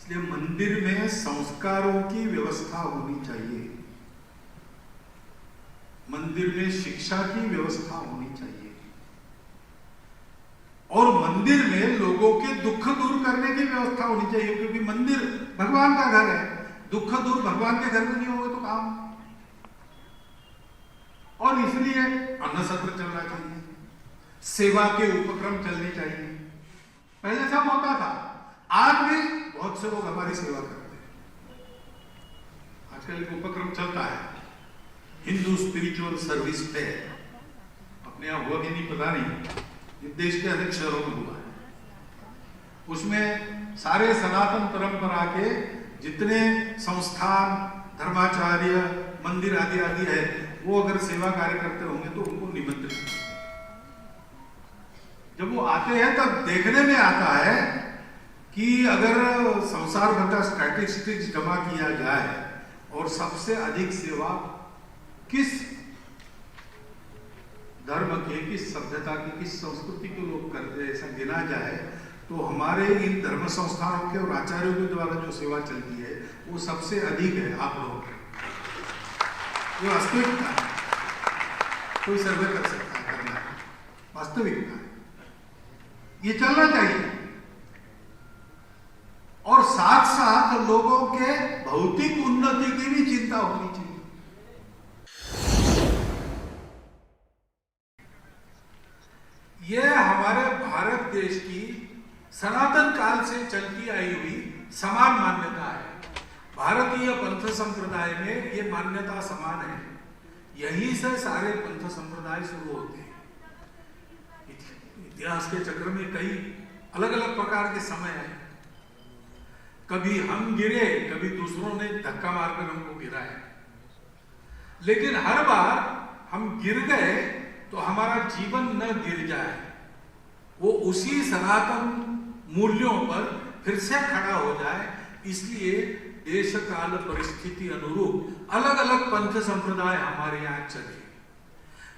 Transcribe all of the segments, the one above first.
इसलिए मंदिर में संस्कारों की व्यवस्था होनी चाहिए, मंदिर में शिक्षा की व्यवस्था होनी चाहिए, और मंदिर में लोगों के दुख दूर करने की व्यवस्था होनी चाहिए, क्योंकि मंदिर भगवान का घर है। दुख दूर भगवान के घर में नहीं होगा तो काम। और इसलिए अन्न सत्र चलना चाहिए, सेवा के उपक्रम चलने चाहिए। पहले सब होता था, आज भी बहुत से लोग हमारी सेवा करते हैं। आजकल एक उपक्रम चलता है, हिंदू स्पिरिचुअल सर्विस डे। अपने यहां हुआ कि नहीं पता नहीं, देश के अनेक शहरों में हुआ है। उसमें सारे सनातन परंपरा के जितने संस्थान, धर्माचार्य, मंदिर आदि आदि है, वो अगर सेवा कार्य करते होंगे तो उनको निमंत्रित। जब वो आते हैं तब देखने में आता है कि अगर संसार भर का स्टैटिस्टिक्स जमा किया जाए और सबसे अधिक सेवा किस धर्म के, किस सभ्यता की, किस संस्कृति के लोग करते हैं, ऐसा गिना जाए तो हमारे इन धर्म संस्थानों के और आचार्यों के द्वारा जो सेवा चलती है वो सबसे अधिक है। आप लोगों की ये वास्तविकता है, कोई सर्वे कर सकता है, करना है, वास्तविकता है, ये चलना चाहिए। और साथ साथ लोगों के भौतिक उन्नति की भी चिंता होनी चाहिए। यह हमारे भारत देश की सनातन काल से चलती आई हुई समान मान्यता है। भारतीय पंथ संप्रदाय में ये मान्यता समान है। यहीं से सारे पंथ संप्रदाय शुरू होते हैं। इतिहास के चक्र में कई अलग अलग प्रकार के समय आए। कभी हम गिरे, कभी दूसरों ने धक्का मारकर हमको गिराया, लेकिन हर बार हम गिर गए तो हमारा जीवन न गिर जाए, वो उसी सनातन मूल्यों पर फिर से खड़ा हो जाए। इसलिए देश काल परिस्थिति अनुरूप अलग अलग पंथ संप्रदाय हमारे यहाँ चले।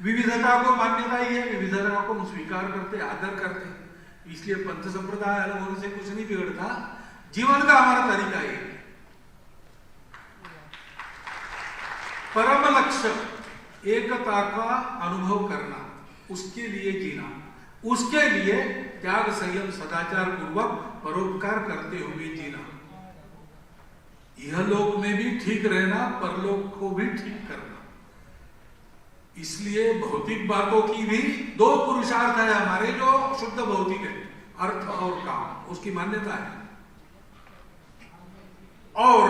विविधता को मान्यता ही है, विविधता को हम स्वीकार करते, आदर करते। इसलिए पंथ संप्रदाय अलग होने से कुछ नहीं बिगड़ता, जीवन का हमारा तरीका ही है। परम लक्ष्य एकता का अनुभव करना, उसके लिए जीना, उसके लिए त्याग संयम सदाचार पूर्वक परोपकार करते हुए जीना, यह लोक में भी ठीक रहना, परलोक को भी ठीक करना। इसलिए भौतिक बातों की भी दो पुरुषार्थ है हमारे, जो शुद्ध भौतिक है, अर्थ और काम, उसकी मान्यता है। और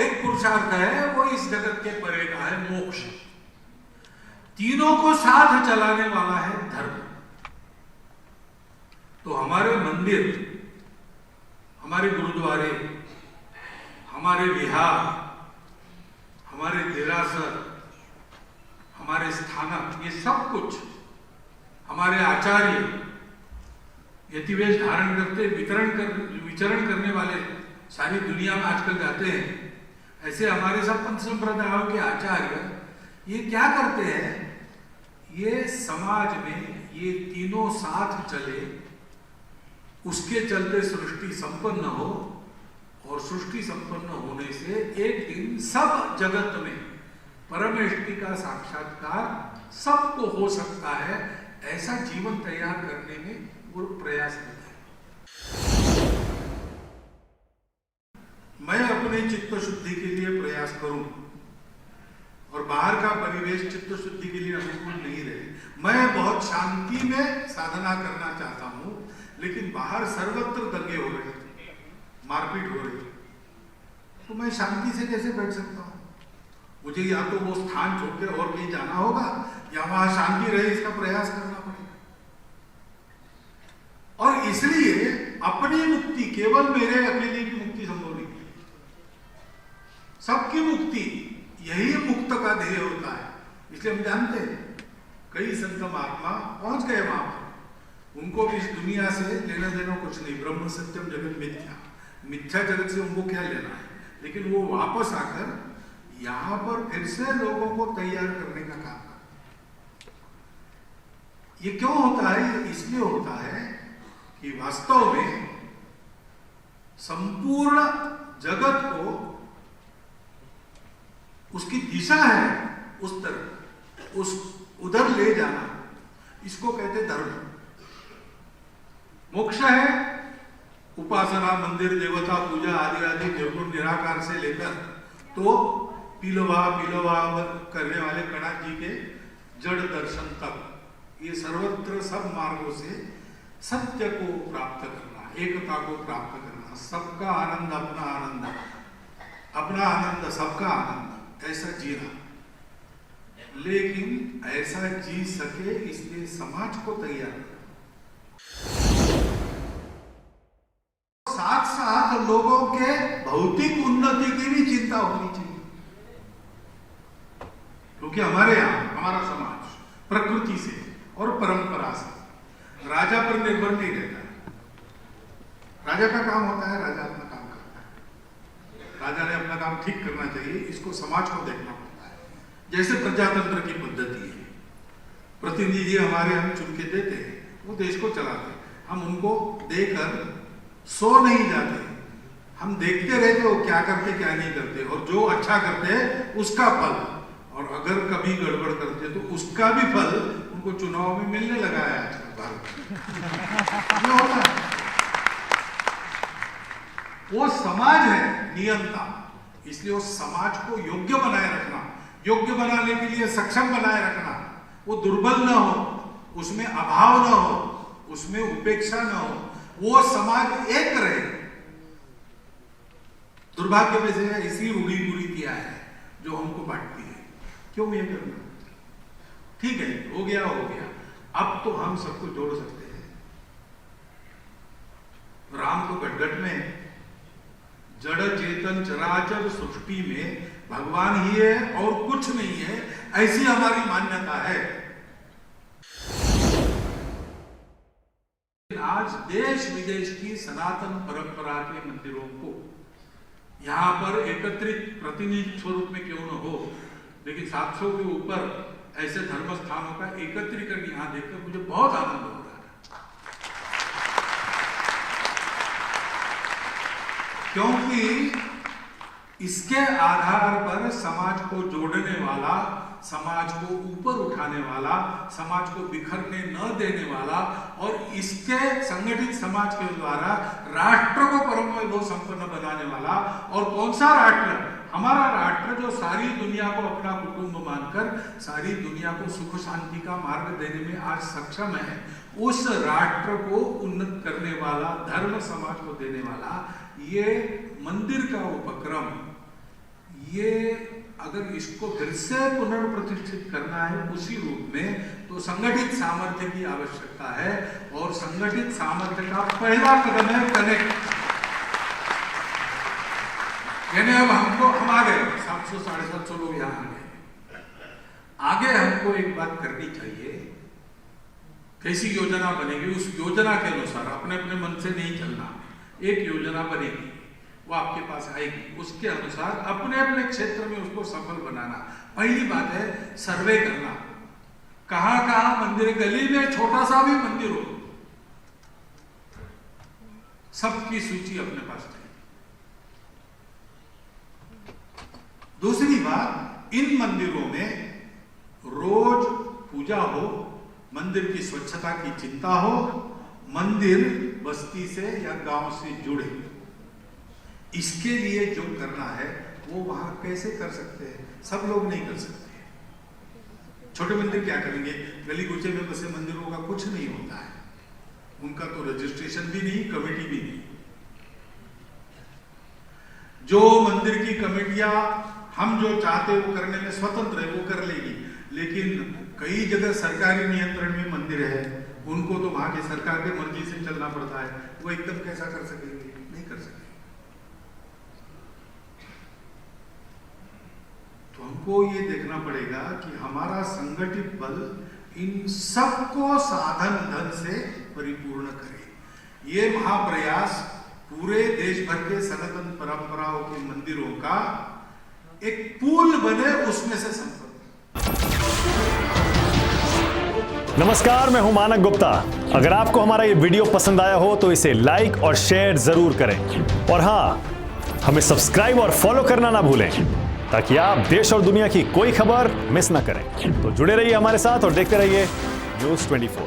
एक पुरुषार्थ है वो इस जगत के परे का है, मोक्ष। तीनों को साथ चलाने वाला है धर्म। तो हमारे मंदिर, हमारे गुरुद्वारे, हमारे विहार, हमारे देरासर, हमारे स्थानक, ये सब कुछ हमारे आचार्य यतिवेश धारण करते विचरण करने वाले सारी दुनिया में आजकल जाते हैं। ऐसे हमारे सब पंथ संप्रदायों के आचार्य ये क्या करते हैं, ये समाज में ये तीनों साथ चले, उसके चलते सृष्टि संपन्न हो, और सृष्टि संपन्न होने से एक दिन सब जगत में परमेष्टि का साक्षात्कार सबको हो सकता है। ऐसा जीवन तैयार करने में वो प्रयास करते हैं। मैं अपने चित्त शुद्धि के लिए प्रयास करूं, और बाहर का परिवेश चित्त शुद्धि के लिए अनुकूल नहीं रहे। मैं बहुत शांति में साधना करना चाहता हूं, लेकिन बाहर सर्वत्र दंगे हो रहे, मारपीट हो रही, तो मैं शांति से कैसे बैठ सकता हूं? मुझे या तो वो स्थान छोड़कर और कहीं जाना होगा, या वहां शांति रहे इसका प्रयास करना पड़ेगा। और इसलिए अपनी मुक्ति, केवल मेरे अकेले की मुक्ति संभव नहीं, सबकी मुक्ति, यही मुक्त का ध्येय होता है। इसलिए हम जानते हैं कई संत महात्मा पहुंच गए वहां पर, उनको भी इस दुनिया से लेना देना कुछ नहीं, ब्रह्म सत्यम जगत मिथ्या, मिथ्या जगत से उनको क्या लेना है। लेकिन वो वापस आकर यहां पर फिर से लोगों को तैयार करने का काम करते। ये क्यों होता है? इसलिए होता है कि वास्तव में संपूर्ण जगत को उसकी दिशा है उस तरफ, उस उधर ले जाना, इसको कहते धर्म। मोक्ष है उपासना, मंदिर, देवता पूजा आदि आदि निर्गुण निराकार से लेकर तो पिलवा करने वाले कणाद जी के जड़ दर्शन तक, ये सर्वत्र सब मार्गों से सत्य को प्राप्त करना, एकता को प्राप्त करना, सबका आनंद अपना आनंद, अपना आनंद सबका आनंद, ऐसा जीना। लेकिन ऐसा जी सके इसलिए समाज को तैयार करना, साथ साथ लोगों के भौतिक उन्नति की भी चिंता होनी चाहिए। क्योंकि हमारे यहाँ हमारा समाज प्रकृति से और परंपरा से राजा पर निर्भर नहीं रहता है। राजा का काम होता है, राजा अपना काम करता है, राजा ने अपना काम ठीक करना चाहिए, इसको समाज को देखना पड़ता है। जैसे प्रजातंत्र की पद्धति है, प्रतिनिधि हमारे हम चुन के देते हैं, वो देश को चलाते हैं, हम उनको देकर सो नहीं जाते, हम देखते रहते वो क्या करते क्या नहीं करते, और जो अच्छा करते हैं उसका फल, और अगर कभी गड़बड़ करते तो उसका भी फल उनको चुनाव में मिलने लगा है आजकल होता है। वो समाज है नियंता, इसलिए उस समाज को योग्य बनाए रखना, योग्य बनाने के लिए सक्षम बनाए रखना, वो दुर्बल न हो, उसमें अभाव न हो, उसमें उपेक्षा न हो, वो समाज एक रहे। दुर्भाग्य से इसी रूढ़ी कुरीतियां है जो हमको बांटती है। क्यों ये करना? ठीक है, हो गया, अब तो हम सबको जोड़ सकते हैं। राम तो गटगट में जड़ चेतन चराचर सृष्टि में भगवान ही है और कुछ नहीं है, ऐसी हमारी मान्यता है। आज देश विदेश की सनातन परंपरा के मंदिरों को यहां पर एकत्रित प्रतिनिधि स्वरूप में क्यों न हो, लेकिन 700 के ऊपर ऐसे धर्म स्थानों का एकत्रीकरण यहां देखकर मुझे बहुत आनंद हो रहा है। क्योंकि इसके आधार पर समाज को जोड़ने वाला, समाज को ऊपर उठाने वाला, समाज को बिखरने न देने वाला, और इसके संगठित समाज के द्वारा राष्ट्र को परम वैभव संपन्न बनाने वाला। और कौन सा राष्ट्र? हमारा राष्ट्र जो सारी दुनिया को अपना कुटुंब मानकर सारी दुनिया को सुख शांति का मार्ग देने में आज सक्षम है, उस राष्ट्र को उन्नत करने वाला, धर्म समाज को देने वाला ये मंदिर का उपक्रम, ये अगर इसको फिर से पुनर्प्रतिष्ठित करना है उसी रूप में, तो संगठित सामर्थ्य की आवश्यकता है। और संगठित सामर्थ्य का पहला कदम है कनेक्ट। यानी अब हम आ गए, 700 साढ़े 700 लोग यहाँ आ गए, आगे हमको एक बात करनी चाहिए, कैसी योजना बनेगी, उस योजना के अनुसार अपने अपने मन से नहीं चलना। एक योजना बनेगी, वो आपके पास आएगी, उसके अनुसार अपने अपने क्षेत्र में उसको सफल बनाना। पहली बात है सर्वे करना, कहां कहां मंदिर, गली में छोटा सा भी मंदिर हो, सबकी सूची अपने पास चाहिए। दूसरी बात, इन मंदिरों में रोज पूजा हो, मंदिर की स्वच्छता की चिंता हो, मंदिर बस्ती से या गांव से जुड़े। इसके लिए जो करना है वो वहां कैसे कर सकते हैं? सब लोग नहीं कर सकते। छोटे मंदिर क्या करेंगे? गली गुचे में बसे मंदिरों का कुछ नहीं होता है, उनका तो रजिस्ट्रेशन भी नहीं, कमेटी भी नहीं। जो मंदिर की कमेटियां हम जो चाहते वो करने में स्वतंत्र है, वो कर लेगी। लेकिन कई जगह सरकारी नियंत्रण में मंदिर है, उनको तो वहां की सरकार के मर्जी से चलना पड़ता है, वो एकदम कैसा कर सकेंगे? नहीं कर सकेंगे। तो हमको ये देखना पड़ेगा कि हमारा संगठित बल इन सबको साधन धन से परिपूर्ण करे। ये महाप्रयास पूरे देश भर के सनातन परंपराओं के मंदिरों का एक पुल बने, उसमें से संपर्क। नमस्कार, मैं हूं मानक गुप्ता। अगर आपको हमारा ये वीडियो पसंद आया हो तो इसे लाइक और शेयर जरूर करें और हाँ, हमें सब्सक्राइब और फॉलो करना ना भूलें ताकि आप देश और दुनिया की कोई खबर मिस ना करें। तो जुड़े रहिए हमारे साथ और देखते रहिए News 24।